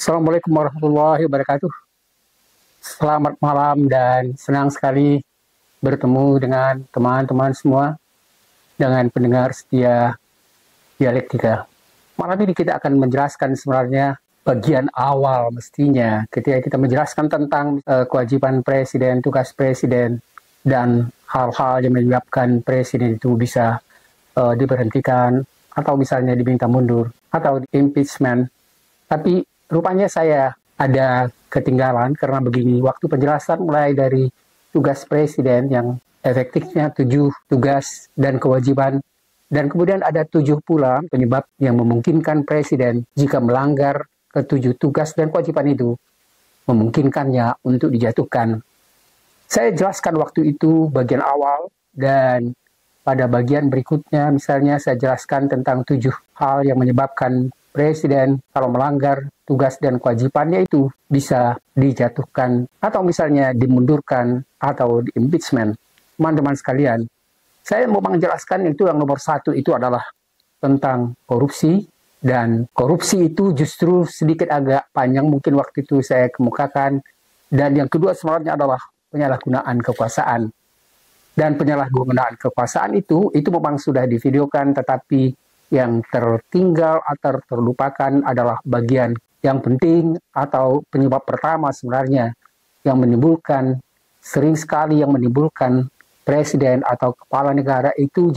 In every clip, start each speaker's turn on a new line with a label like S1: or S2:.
S1: Assalamualaikum warahmatullahi wabarakatuh. Selamat malam dan senang sekali bertemu dengan teman-teman semua, dengan pendengar setia dialektika. Malam ini kita akan menjelaskan sebenarnya bagian awal mestinya ketika kita menjelaskan tentang kewajiban presiden, tugas presiden, dan hal-hal yang menyebabkan presiden itu bisa diberhentikan atau misalnya diminta mundur atau impeachment. Tapi rupanya saya ada ketinggalan karena begini, waktu penjelasan mulai dari tugas presiden yang efektifnya 7 tugas dan kewajiban, dan kemudian ada 7 pula penyebab yang memungkinkan presiden jika melanggar ke-7 tugas dan kewajiban itu memungkinkannya untuk dijatuhkan. Saya jelaskan waktu itu bagian awal, dan pada bagian berikutnya misalnya saya jelaskan tentang 7 hal yang menyebabkan presiden kalau melanggar tugas dan kewajibannya itu bisa dijatuhkan atau misalnya dimundurkan atau di impeachment. Teman-teman sekalian, saya mau menjelaskan itu yang nomor 1 itu adalah tentang korupsi, dan korupsi itu justru sedikit agak panjang mungkin waktu itu saya kemukakan, dan yang kedua sebenarnya adalah penyalahgunaan kekuasaan. Dan penyalahgunaan kekuasaan itu memang sudah divideokan, tetapi yang tertinggal atau terlupakan adalah bagian yang penting atau penyebab pertama sebenarnya yang menimbulkan, sering sekali yang menimbulkan presiden atau kepala negara itu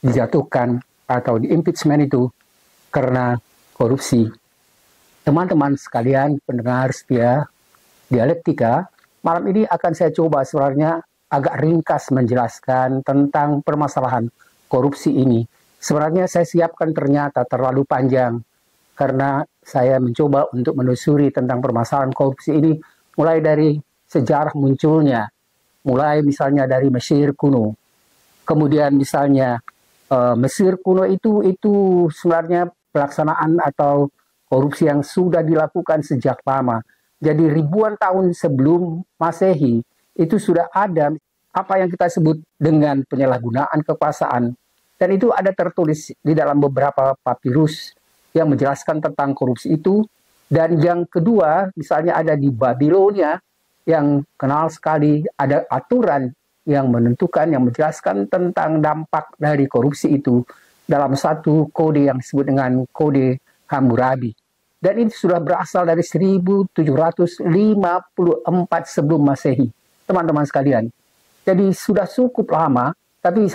S1: dijatuhkan atau di impeachment itu karena korupsi. Teman-teman sekalian pendengar setia dialektika, malam ini akan saya coba sebenarnya agak ringkas menjelaskan tentang permasalahan korupsi ini. Sebenarnya saya siapkan ternyata terlalu panjang karena saya mencoba untuk menelusuri tentang permasalahan korupsi ini mulai dari sejarah munculnya, mulai misalnya dari Mesir kuno. Kemudian misalnya Mesir kuno itu sebenarnya pelaksanaan atau korupsi yang sudah dilakukan sejak lama. Jadi ribuan tahun sebelum Masehi itu sudah ada apa yang kita sebut dengan penyalahgunaan kekuasaan. Dan itu ada tertulis di dalam beberapa papirus yang menjelaskan tentang korupsi itu. Dan yang kedua, misalnya ada di Babilonia, yang kenal sekali, ada aturan yang menentukan, yang menjelaskan tentang dampak dari korupsi itu dalam satu kode yang disebut dengan kode Hammurabi. Dan ini sudah berasal dari 1754 sebelum Masehi, teman-teman sekalian. Jadi sudah cukup lama, tapi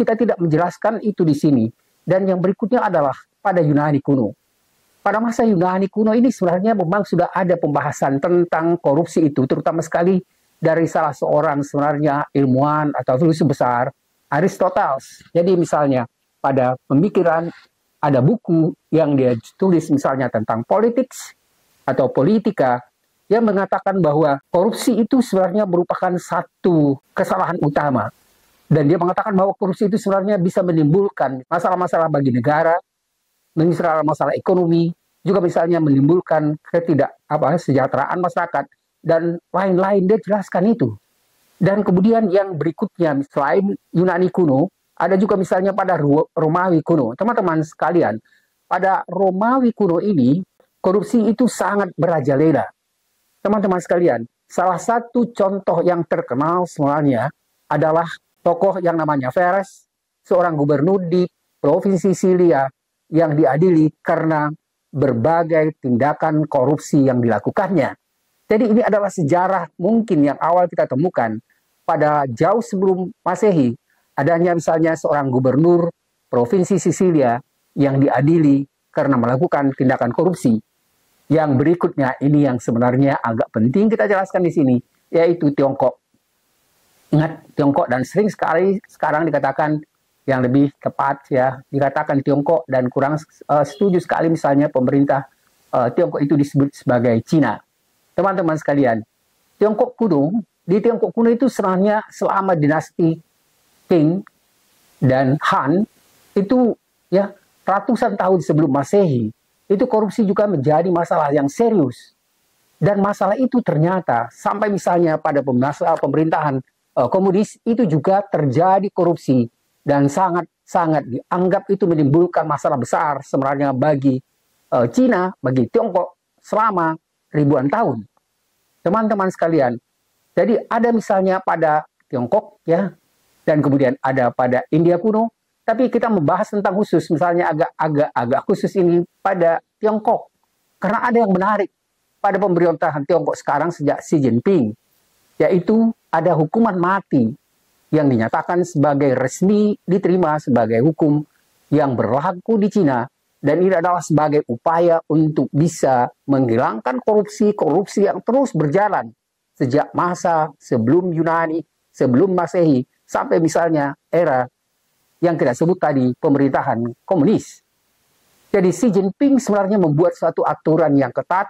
S1: kita tidak menjelaskan itu di sini. Dan yang berikutnya adalah pada Yunani kuno. Pada masa Yunani kuno ini sebenarnya memang sudah ada pembahasan tentang korupsi itu, terutama sekali dari salah seorang sebenarnya ilmuwan atau filsuf besar, Aristoteles. Jadi misalnya pada pemikiran ada buku yang dia tulis misalnya tentang politics atau politika, yang mengatakan bahwa korupsi itu sebenarnya merupakan satu kesalahan utama. Dan dia mengatakan bahwa korupsi itu sebenarnya bisa menimbulkan masalah-masalah bagi negara, masalah ekonomi, juga misalnya menimbulkan kesejahteraan masyarakat, dan lain-lain. Dia jelaskan itu. Dan kemudian yang berikutnya, selain Yunani kuno, ada juga misalnya pada Romawi kuno. Teman-teman sekalian, pada Romawi kuno ini, korupsi itu sangat merajalela. Teman-teman sekalian, salah satu contoh yang terkenal sebenarnya adalah tokoh yang namanya Verres, seorang gubernur di Provinsi Sicilia yang diadili karena berbagai tindakan korupsi yang dilakukannya. Jadi ini adalah sejarah mungkin yang awal kita temukan pada jauh sebelum Masehi, adanya misalnya seorang gubernur Provinsi Sicilia yang diadili karena melakukan tindakan korupsi. Yang berikutnya ini yang sebenarnya agak penting kita jelaskan di sini, yaitu Tiongkok. Ingat Tiongkok, dan sering sekali sekarang dikatakan yang lebih tepat ya dikatakan Tiongkok, dan kurang setuju sekali misalnya pemerintah Tiongkok itu disebut sebagai Cina. Teman-teman sekalian, di Tiongkok kuno itu sebenarnya selama dinasti Qing dan Han itu ya ratusan tahun sebelum Masehi, itu korupsi juga menjadi masalah yang serius. Dan masalah itu ternyata sampai misalnya pada pemerintahan komunis itu juga terjadi korupsi, dan sangat dianggap itu menimbulkan masalah besar sebenarnya bagi Cina, bagi Tiongkok selama ribuan tahun. Teman-teman sekalian, jadi ada misalnya pada Tiongkok ya, dan kemudian ada pada India kuno, tapi kita membahas tentang khusus, misalnya agak khusus ini pada Tiongkok. Karena ada yang menarik pada pemerintahan Tiongkok sekarang sejak Xi Jinping, yaitu ada hukuman mati yang dinyatakan sebagai resmi diterima sebagai hukum yang berlaku di Cina, dan ini adalah sebagai upaya untuk bisa menghilangkan korupsi yang terus berjalan sejak masa sebelum Yunani, sebelum Masehi, sampai misalnya era yang kita sebut tadi pemerintahan komunis. Jadi Xi Jinping sebenarnya membuat suatu aturan yang ketat,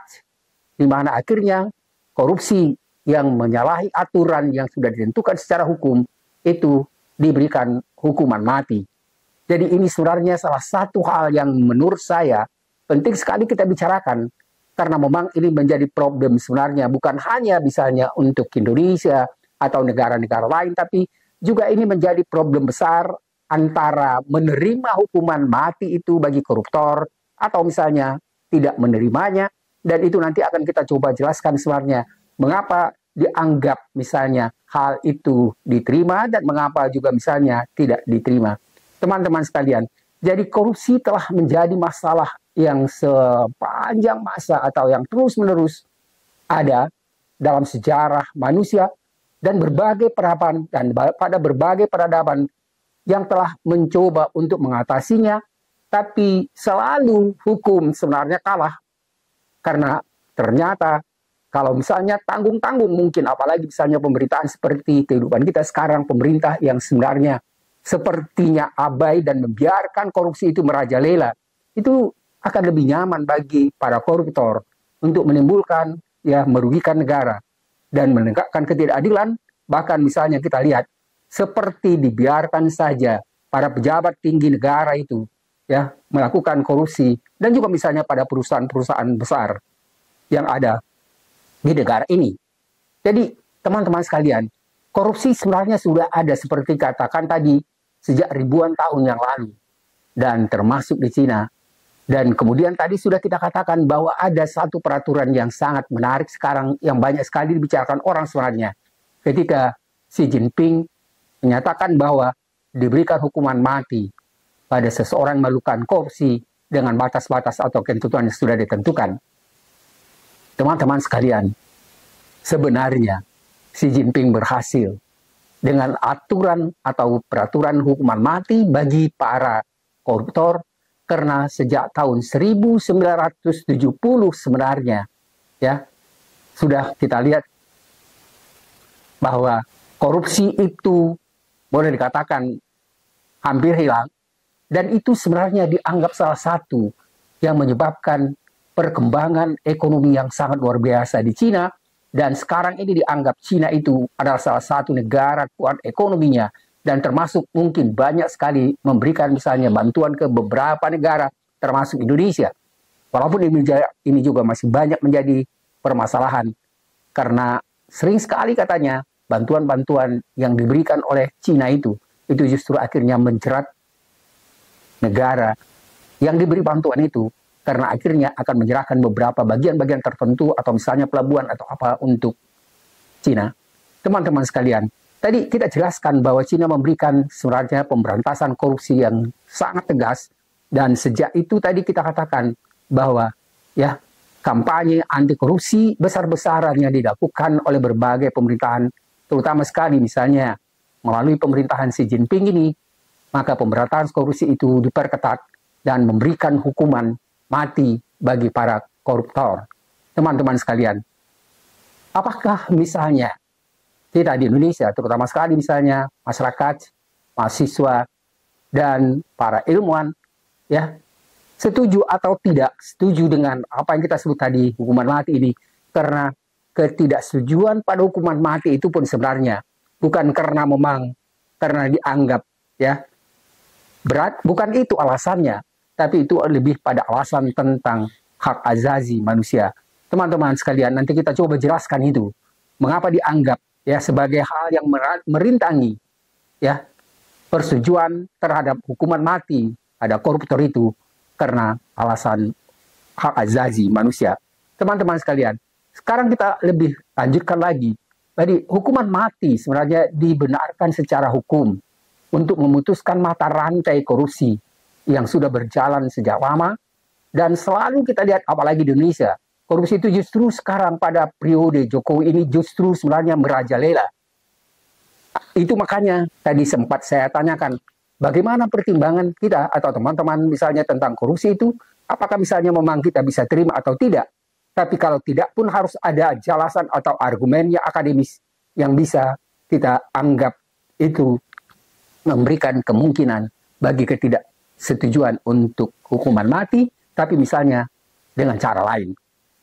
S1: di mana akhirnya korupsi yang menyalahi aturan yang sudah ditentukan secara hukum itu diberikan hukuman mati. Jadi ini sebenarnya salah satu hal yang menurut saya penting sekali kita bicarakan, karena memang ini menjadi problem sebenarnya bukan hanya misalnya untuk Indonesia atau negara-negara lain, tapi juga ini menjadi problem besar antara menerima hukuman mati itu bagi koruptor atau misalnya tidak menerimanya, dan itu nanti akan kita coba jelaskan sebenarnya mengapa dianggap misalnya hal itu diterima dan mengapa juga misalnya tidak diterima. Teman-teman sekalian, jadi korupsi telah menjadi masalah yang sepanjang masa atau yang terus-menerus ada dalam sejarah manusia, dan berbagai peradaban dan pada berbagai peradaban yang telah mencoba untuk mengatasinya, tapi selalu hukum sebenarnya kalah. Karena ternyata kalau misalnya tanggung-tanggung mungkin, apalagi misalnya pemerintahan seperti kehidupan kita sekarang, pemerintah yang sebenarnya sepertinya abai dan membiarkan korupsi itu merajalela, itu akan lebih nyaman bagi para koruptor untuk menimbulkan merugikan negara dan menegakkan ketidakadilan. Bahkan misalnya kita lihat seperti dibiarkan saja para pejabat tinggi negara itu melakukan korupsi, dan juga misalnya pada perusahaan-perusahaan besar yang ada di negara ini. Jadi teman-teman sekalian, korupsi sebenarnya sudah ada seperti katakan tadi sejak ribuan tahun yang lalu, dan termasuk di Cina. Dan kemudian tadi sudah kita katakan bahwa ada satu peraturan yang sangat menarik sekarang yang banyak sekali dibicarakan orang sebenarnya, ketika Xi Jinping menyatakan bahwa diberikan hukuman mati pada seseorang melakukan korupsi dengan batas-batas atau ketentuan yang sudah ditentukan. Teman-teman sekalian, sebenarnya Xi Jinping berhasil dengan aturan atau peraturan hukuman mati bagi para koruptor, karena sejak tahun 1970 sebenarnya sudah kita lihat bahwa korupsi itu boleh dikatakan hampir hilang, dan itu sebenarnya dianggap salah satu yang menyebabkan perkembangan ekonomi yang sangat luar biasa di Cina. Dan sekarang ini dianggap Cina itu adalah salah satu negara kuat ekonominya, dan termasuk mungkin banyak sekali memberikan misalnya bantuan ke beberapa negara termasuk Indonesia. Walaupun ini juga masih banyak menjadi permasalahan, karena sering sekali katanya bantuan-bantuan yang diberikan oleh Cina itu justru akhirnya menjerat negara yang diberi bantuan itu, karena akhirnya akan menyerahkan beberapa bagian-bagian tertentu atau misalnya pelabuhan atau apa untuk Cina. Teman-teman sekalian, tadi kita jelaskan bahwa Cina memberikan sebenarnya pemberantasan korupsi yang sangat tegas, dan sejak itu tadi kita katakan bahwa kampanye anti korupsi besar-besaran yang dilakukan oleh berbagai pemerintahan, terutama sekali misalnya melalui pemerintahan Xi Jinping ini, maka pemberantasan korupsi itu diperketat dan memberikan hukuman mati bagi para koruptor. Teman-teman sekalian, apakah misalnya kita di Indonesia, terutama sekali misalnya masyarakat, mahasiswa, dan para ilmuwan, setuju atau tidak setuju dengan apa yang kita sebut tadi, hukuman mati ini? Karena ketidaksetujuan pada hukuman mati itu pun sebenarnya bukan karena karena dianggap berat, bukan itu alasannya, tapi itu lebih pada alasan tentang hak azazi manusia. Teman-teman sekalian, nanti kita coba jelaskan itu, mengapa dianggap sebagai hal yang merintangi persetujuan terhadap hukuman mati pada koruptor itu, karena alasan hak asasi manusia. Teman-teman sekalian, sekarang kita lebih lanjutkan lagi. Jadi hukuman mati sebenarnya dibenarkan secara hukum untuk memutuskan mata rantai korupsi yang sudah berjalan sejak lama. Dan selalu kita lihat, apalagi di Indonesia, korupsi itu justru sekarang pada periode Jokowi ini justru sebenarnya merajalela. Itu makanya tadi sempat saya tanyakan, bagaimana pertimbangan kita atau teman-teman misalnya tentang korupsi itu, apakah misalnya memang kita bisa terima atau tidak. Tapi kalau tidak pun harus ada jelasan atau argumennya akademis yang bisa kita anggap itu memberikan kemungkinan bagi ketidaksetujuan untuk hukuman mati, tapi misalnya dengan cara lain.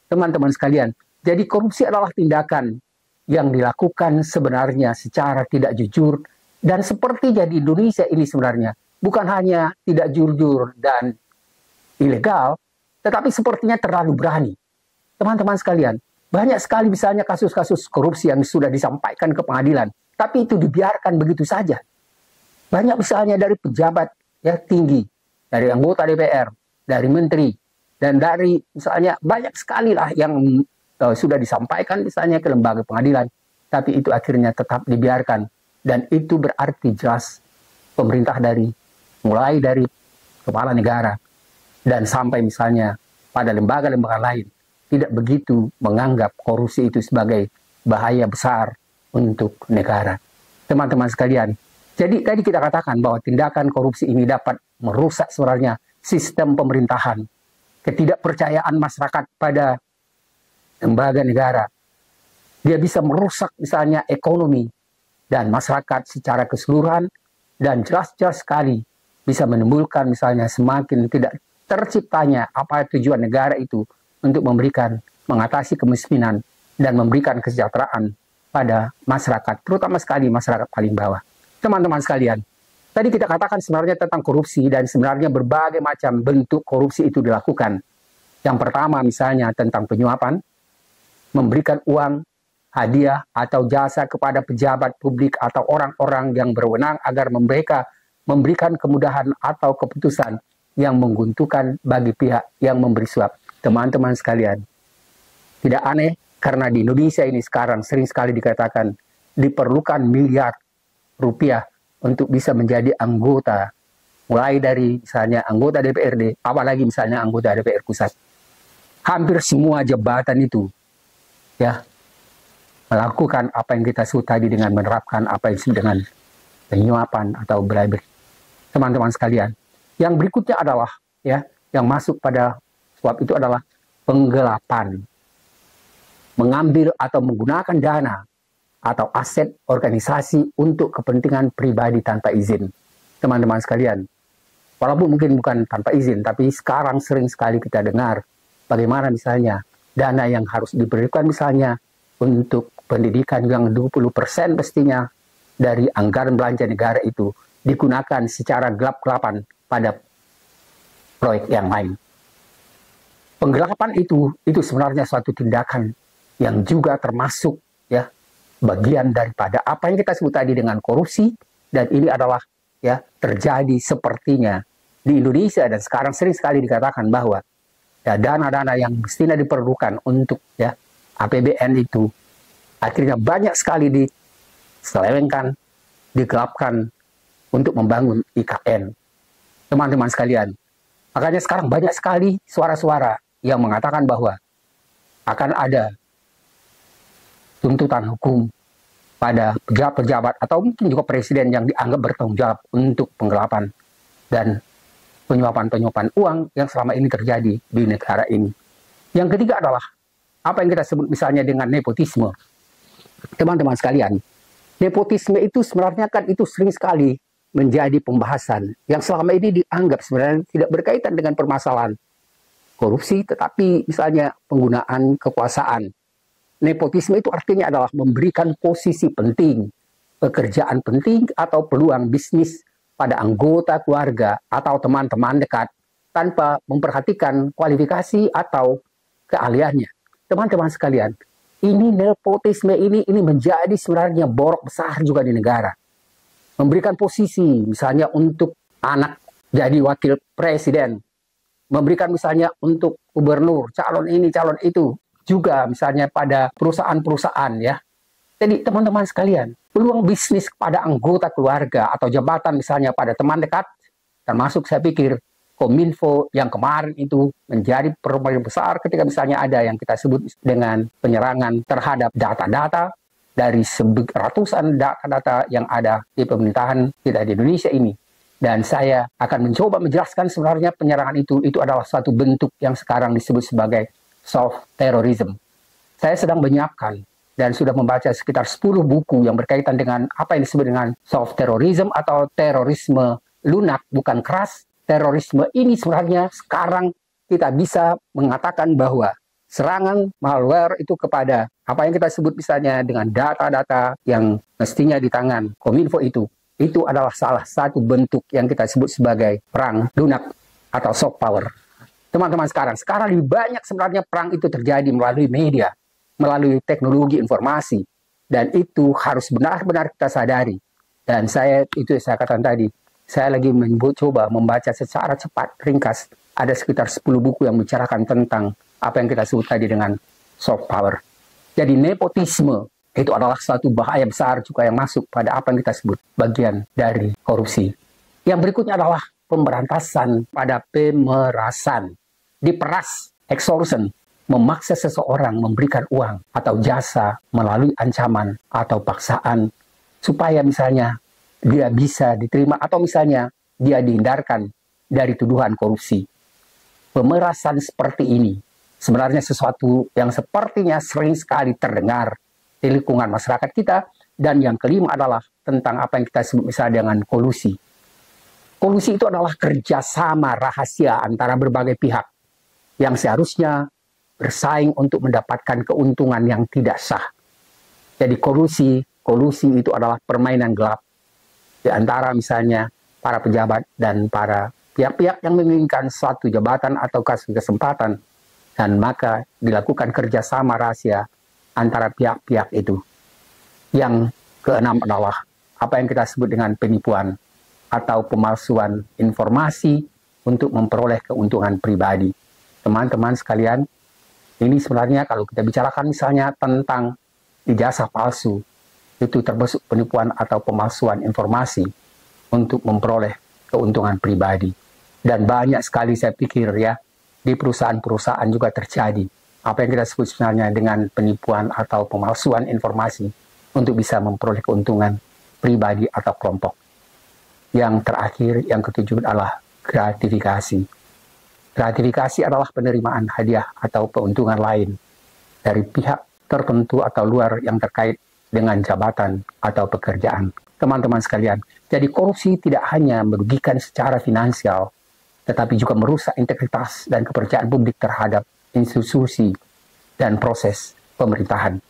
S1: Teman-teman sekalian, jadi korupsi adalah tindakan yang dilakukan sebenarnya secara tidak jujur, dan sepertinya di Indonesia ini sebenarnya bukan hanya tidak jujur dan ilegal, tetapi sepertinya terlalu berani. Teman-teman sekalian, banyak sekali misalnya kasus-kasus korupsi yang sudah disampaikan ke pengadilan, tapi itu dibiarkan begitu saja. Banyak misalnya dari pejabat ya tinggi, dari anggota DPR, dari menteri, dan dari misalnya banyak sekali lah yang sudah disampaikan misalnya ke lembaga pengadilan, tapi itu akhirnya tetap dibiarkan. Dan itu berarti jelas pemerintah mulai dari kepala negara dan sampai misalnya pada lembaga-lembaga lain tidak begitu menganggap korupsi itu sebagai bahaya besar untuk negara. Teman-teman sekalian, jadi tadi kita katakan bahwa tindakan korupsi ini dapat merusak sebenarnya sistem pemerintahan, ketidakpercayaan masyarakat pada lembaga negara. Dia bisa merusak misalnya ekonomi dan masyarakat secara keseluruhan, dan jelas-jelas sekali bisa menimbulkan misalnya semakin tidak terciptanya apa tujuan negara itu untuk mengatasi kemiskinan dan memberikan kesejahteraan pada masyarakat, terutama sekali masyarakat paling bawah. Teman-teman sekalian, tadi kita katakan sebenarnya tentang korupsi dan sebenarnya berbagai macam bentuk korupsi itu dilakukan. Yang pertama misalnya tentang penyuapan, memberikan uang, hadiah atau jasa kepada pejabat publik atau orang-orang yang berwenang agar mereka memberikan kemudahan atau keputusan yang menguntungkan bagi pihak yang memberi suap. Teman-teman sekalian, tidak aneh karena di Indonesia ini sekarang sering sekali dikatakan diperlukan miliar rupiah untuk bisa menjadi anggota, mulai dari misalnya anggota DPRD, apalagi misalnya anggota DPR pusat. Hampir semua jabatan itu ya melakukan apa yang kita sebut tadi dengan menerapkan apa yang disebut dengan penyuapan atau bribery. Teman-teman sekalian, yang berikutnya adalah ya yang masuk pada suap itu adalah penggelapan. Mengambil atau menggunakan dana atau aset organisasi untuk kepentingan pribadi tanpa izin. Teman-teman sekalian, walaupun mungkin bukan tanpa izin, tapi sekarang sering sekali kita dengar bagaimana misalnya dana yang harus diberikan misalnya untuk pendidikan yang 20% pastinya dari anggaran belanja negara itu digunakan secara gelap-gelapan pada proyek yang lain. Penggelapan itu sebenarnya suatu tindakan yang juga termasuk ya bagian daripada apa yang kita sebut tadi dengan korupsi, dan ini adalah ya terjadi sepertinya di Indonesia, dan sekarang sering sekali dikatakan bahwa ya dana-dana yang mestinya diperlukan untuk ya APBN itu akhirnya banyak sekali diselewengkan, digelapkan untuk membangun IKN. Teman-teman sekalian, makanya sekarang banyak sekali suara-suara yang mengatakan bahwa akan ada tuntutan hukum pada pejabat-pejabat atau mungkin juga presiden yang dianggap bertanggung jawab untuk penggelapan dan penyuapan-penyuapan uang yang selama ini terjadi di negara ini. Yang ketiga adalah apa yang kita sebut misalnya dengan nepotisme. Teman-teman sekalian, nepotisme itu sebenarnya kan itu sering sekali menjadi pembahasan yang selama ini dianggap sebenarnya tidak berkaitan dengan permasalahan korupsi, tetapi misalnya penggunaan kekuasaan. Nepotisme itu artinya adalah memberikan posisi penting, pekerjaan penting atau peluang bisnis pada anggota keluarga atau teman-teman dekat tanpa memperhatikan kualifikasi atau keahliannya. Teman-teman sekalian, ini nepotisme ini menjadi sebenarnya borok besar juga di negara. Memberikan posisi misalnya untuk anak jadi wakil presiden, memberikan misalnya untuk gubernur, calon ini, calon itu, juga misalnya pada perusahaan-perusahaan ya. Jadi teman-teman sekalian, peluang bisnis kepada anggota keluarga atau jabatan misalnya pada teman dekat, termasuk saya pikir Kominfo yang kemarin itu menjadi permasalahan besar ketika misalnya ada yang kita sebut dengan penyerangan terhadap data-data dari ratusan data-data yang ada di pemerintahan kita di Indonesia ini. Dan saya akan mencoba menjelaskan sebenarnya penyerangan itu adalah satu bentuk yang sekarang disebut sebagai soft terrorism. Saya sedang menyiapkan dan sudah membaca sekitar 10 buku yang berkaitan dengan apa yang disebut dengan soft terrorism atau terorisme lunak, bukan keras. Terorisme ini sebenarnya sekarang kita bisa mengatakan bahwa serangan malware itu kepada apa yang kita sebut misalnya dengan data-data yang mestinya di tangan Kominfo itu adalah salah satu bentuk yang kita sebut sebagai perang lunak atau soft power. Teman-teman sekarang lebih banyak sebenarnya perang itu terjadi melalui media, melalui teknologi informasi, dan itu harus benar-benar kita sadari. Dan saya katakan tadi, saya lagi mencoba membaca secara cepat, ringkas. Ada sekitar 10 buku yang membicarakan tentang apa yang kita sebut tadi dengan soft power. Jadi nepotisme itu adalah satu bahaya besar juga yang masuk pada apa yang kita sebut bagian dari korupsi. Yang berikutnya adalah pemberantasan pada pemerasan. Diperas, extortion, memaksa seseorang memberikan uang atau jasa melalui ancaman atau paksaan supaya misalnya dia bisa diterima atau misalnya dia dihindarkan dari tuduhan korupsi. Pemerasan seperti ini sebenarnya sesuatu yang sepertinya sering sekali terdengar di lingkungan masyarakat kita. Dan yang kelima adalah tentang apa yang kita sebut misalnya dengan kolusi. Kolusi itu adalah kerjasama rahasia antara berbagai pihak yang seharusnya bersaing untuk mendapatkan keuntungan yang tidak sah. Jadi kolusi itu adalah permainan gelap di antara misalnya para pejabat dan para pihak-pihak yang menginginkan suatu jabatan atau kesempatan, dan maka dilakukan kerjasama rahasia antara pihak-pihak itu. Yang keenam adalah apa yang kita sebut dengan penipuan atau pemalsuan informasi untuk memperoleh keuntungan pribadi. Teman-teman sekalian, ini sebenarnya kalau kita bicarakan misalnya tentang ijazah palsu, itu termasuk penipuan atau pemalsuan informasi untuk memperoleh keuntungan pribadi. Dan banyak sekali saya pikir ya, di perusahaan-perusahaan juga terjadi apa yang kita sebut sebenarnya dengan penipuan atau pemalsuan informasi untuk bisa memperoleh keuntungan pribadi atau kelompok. Yang terakhir, yang ketujuh adalah gratifikasi. Gratifikasi adalah penerimaan hadiah atau keuntungan lain dari pihak tertentu atau luar yang terkait dengan jabatan atau pekerjaan. Teman-teman sekalian, jadi korupsi tidak hanya merugikan secara finansial, tetapi juga merusak integritas dan kepercayaan publik terhadap institusi dan proses pemerintahan.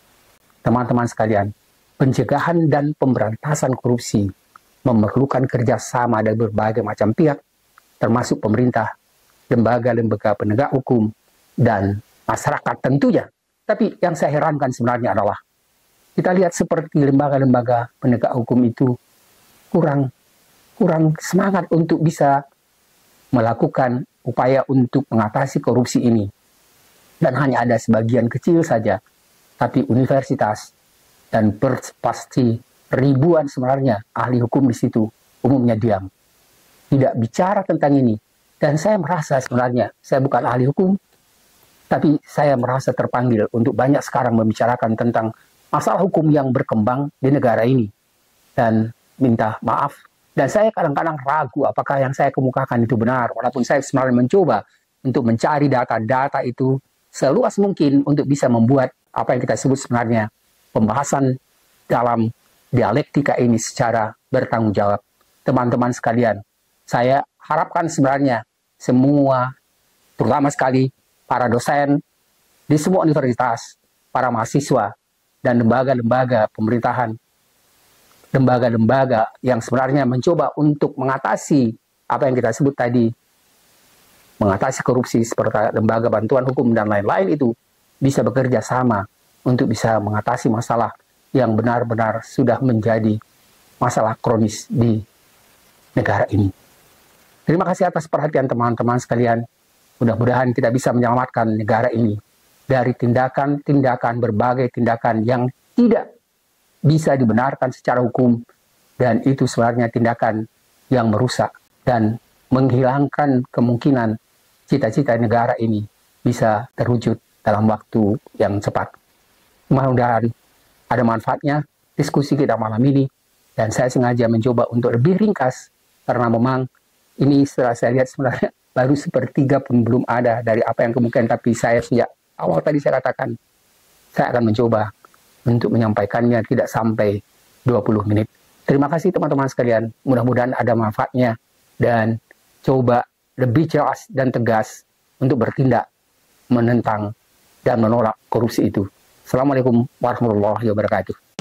S1: Teman-teman sekalian, pencegahan dan pemberantasan korupsi memerlukan kerjasama dari berbagai macam pihak, termasuk pemerintah, lembaga-lembaga penegak hukum, dan masyarakat tentunya. Tapi yang saya herankan sebenarnya adalah kita lihat seperti lembaga-lembaga penegak hukum itu kurang semangat untuk bisa melakukan upaya untuk mengatasi korupsi ini. Dan hanya ada sebagian kecil saja. Tapi universitas dan pasti ribuan sebenarnya ahli hukum di situ umumnya diam. Tidak bicara tentang ini. Dan saya merasa sebenarnya, saya bukan ahli hukum, tapi saya merasa terpanggil untuk banyak sekarang membicarakan tentang masalah hukum yang berkembang di negara ini. Dan minta maaf. Dan saya kadang-kadang ragu apakah yang saya kemukakan itu benar. Walaupun saya sebenarnya mencoba untuk mencari data-data itu seluas mungkin untuk bisa membuat apa yang kita sebut sebenarnya pembahasan dalam dialektika ini secara bertanggung jawab. Teman-teman sekalian, saya harapkan sebenarnya semua, terutama sekali para dosen di semua universitas, para mahasiswa, dan lembaga-lembaga pemerintahan, lembaga-lembaga yang sebenarnya mencoba untuk mengatasi apa yang kita sebut tadi, mengatasi korupsi seperti lembaga bantuan hukum dan lain-lain itu bisa bekerja sama untuk bisa mengatasi masalah yang benar-benar sudah menjadi masalah kronis di negara ini. Terima kasih atas perhatian teman-teman sekalian. Mudah-mudahan kita bisa menyelamatkan negara ini dari tindakan-tindakan, berbagai tindakan yang tidak bisa dibenarkan secara hukum, dan itu sebenarnya tindakan yang merusak dan menghilangkan kemungkinan cita-cita negara ini bisa terwujud dalam waktu yang cepat. Mudah-mudahan ada manfaatnya diskusi kita malam ini, dan saya sengaja mencoba untuk lebih ringkas karena memang ini setelah saya lihat sebenarnya baru sepertiga pun belum ada dari apa yang kemungkinan, tapi saya sejak awal tadi saya katakan saya akan mencoba untuk menyampaikannya tidak sampai 20 menit. Terima kasih teman-teman sekalian, mudah-mudahan ada manfaatnya dan coba lebih jelas dan tegas untuk bertindak menentang dan menolak korupsi itu. Assalamualaikum warahmatullahi wabarakatuh.